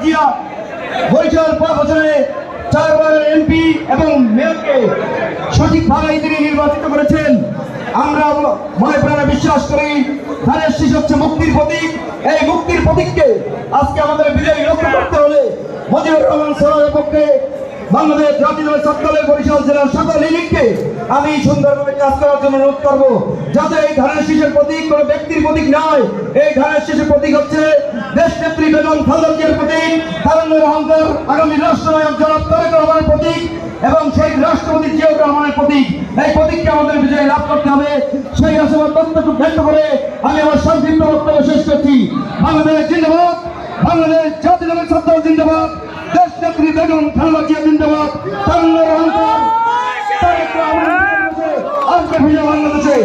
জিয়া বরিশাল 5 বছরে 4 বার এমপি এবং মেয়রকে সঠিকভাবে তিনি নির্বাচিত করেছেন। আমরা মনে প্রাণে বিশ্বাস করি ধানের শীষ হচ্ছে মুক্তির প্রতীক। এই মুক্তির প্রতীককে আজকে আমাদের বিজয়ী লক্ষ্য করতে হলে মুজিবুর রহমান সরকারের পক্ষে বাংলাদেশ জাতীয় ছাত্রদলের বরিশাল জেলার সকল ইউনিটকে আমি সুন্দরভাবে কাজ করার জন্য অনুরোধ করবো, যাতে এই ধানের শীষের প্রতীক কোনো ব্যক্তির প্রতীক নয়। এই ধানের শীষের প্রতীক হচ্ছে দেশ নেত্রী বেগম খালেদা জিয়ার প্রতীক, তারুণ্যের অহংকার আগামী রাষ্ট্রনায়ক জনাব তারেক রহমানের প্রতীক এবং সেই রাষ্ট্রপতি জিয়াউর রহমানের প্রতীক। এই প্রতীককে আমাদের বিজয় লাভ করতে হবে। সেই আশাবাদ ব্যক্ত করে আমি আমার সংক্ষিপ্ত বক্তব্য শেষ করছি। বাংলাদেশ জিন্দাবাদ, বাংলাদেশ জাতীয় ছাত্র জিন্দাবাদ, দেশ নেত্রী বেগম খালেদা জিয়া জিন্দাবাদ, তারুণ্যের অহংকার তারেক রহমান বাংলাদেশে।